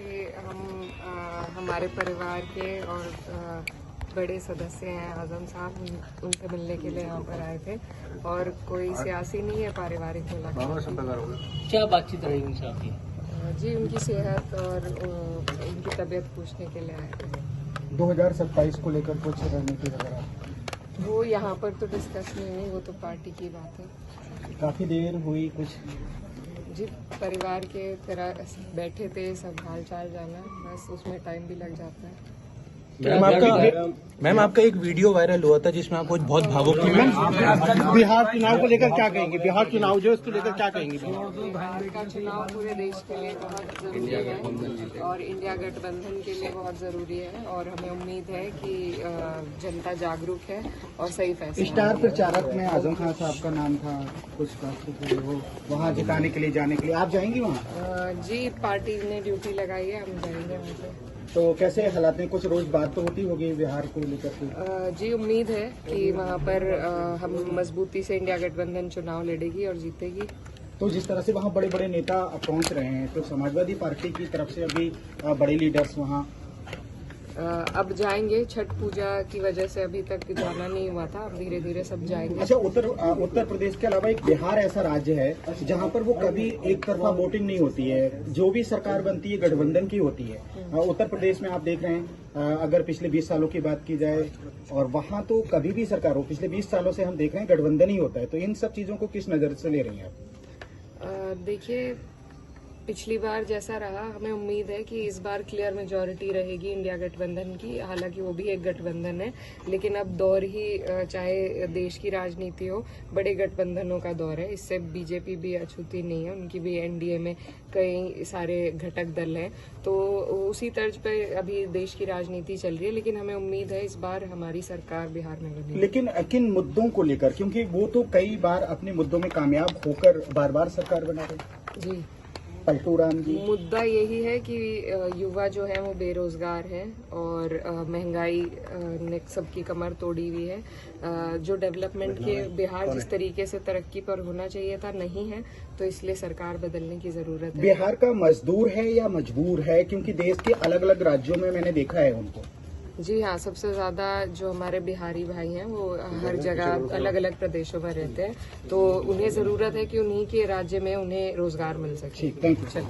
कि हमारे परिवार के और बड़े सदस्य हैं आजम साहब, उनसे मिलने के लिए यहाँ पर आए थे और कोई सियासी नहीं है, पारिवारिक मुलाकात। क्या बातचीत रही उनसे आपकी? जी उनकी सेहत और उनकी तबीयत पूछने के लिए आए थे। 2027 को लेकर कुछ रणनीति वगैरह वो यहाँ पर तो डिस्कस नहीं हुई, वो तो पार्टी की बात है। काफी देर हुई कुछ? जी परिवार के तरह बैठे थे, सब हाल चाल जाना, बस उसमें टाइम भी लग जाता है। मैम आपका एक वीडियो वायरल हुआ था जिसमें आप कुछ बहुत भावुक थी। बिहार चुनाव को लेकर क्या कहेंगे? बिहार चुनाव जो इसको लेकर क्या कहेंगे? बिहार का चुनाव पूरे देश के लिए बहुत जरूरी है और इंडिया गठबंधन के लिए बहुत जरूरी है और हमें उम्मीद है कि जनता जागरूक है और सही फैसला। स्टार प्रचारक में आजम खान साहब का नाम था, कुछ वो वहाँ जिताने के लिए जाने के लिए आप जाएंगी वहाँ? जी पार्टी ने ड्यूटी लगाई है, हम जाएंगे वहाँ पे। तो कैसे हालात में कुछ रोज बात तो होती होगी बिहार को लेकर? जी उम्मीद है कि वहाँ पर हम मजबूती से इंडिया गठबंधन चुनाव लड़ेगी और जीतेगी। तो जिस तरह से वहाँ बड़े बड़े नेता पहुँच रहे हैं, तो समाजवादी पार्टी की तरफ से अभी बड़े लीडर्स वहाँ अब जाएंगे। छठ पूजा की वजह से अभी तक जाना नहीं हुआ था, अब धीरे धीरे सब जाएंगे। अच्छा, उत्तर प्रदेश के अलावा एक बिहार ऐसा राज्य है जहां पर वो कभी एक तरफा वोटिंग नहीं होती है, जो भी सरकार बनती है गठबंधन की होती है। उत्तर प्रदेश में आप देख रहे हैं, अगर पिछले 20 सालों की बात की जाए, और वहां तो कभी भी सरकार हो, पिछले 20 सालों से हम देख रहे हैं गठबंधन ही होता है। तो इन सब चीजों को किस नजर से ले रही हैं आप? देखिए पिछली बार जैसा रहा, हमें उम्मीद है कि इस बार क्लियर मेजॉरिटी रहेगी इंडिया गठबंधन की। हालांकि वो भी एक गठबंधन है, लेकिन अब दौर ही चाहे देश की राजनीति हो, बड़े गठबंधनों का दौर है। इससे बीजेपी भी अछूती नहीं है, उनकी भी एनडीए में कई सारे घटक दल हैं, तो उसी तर्ज पर अभी देश की राजनीति चल रही है। लेकिन हमें उम्मीद है इस बार हमारी सरकार बिहार में बनेगी। लेकिन किन मुद्दों को लेकर? क्योंकि वो तो कई बार अपने मुद्दों में कामयाब होकर बार बार सरकार बना रहे। जी पलटू राम जी, मुद्दा यही है कि युवा जो है वो बेरोजगार है और महंगाई ने सबकी कमर तोड़ी हुई है। जो डेवलपमेंट के बिहार जिस तरीके से तरक्की पर होना चाहिए था नहीं है, तो इसलिए सरकार बदलने की जरूरत है। बिहार का मजदूर है या मजबूर है? क्योंकि देश के अलग अलग राज्यों में मैंने देखा है उनको। जी हाँ, सबसे ज्यादा जो हमारे बिहारी भाई हैं वो हर जगह अलग अलग प्रदेशों में रहते हैं, तो उन्हें जरूरत है कि उन्हीं के राज्य में उन्हें रोजगार मिल सके। Thank you.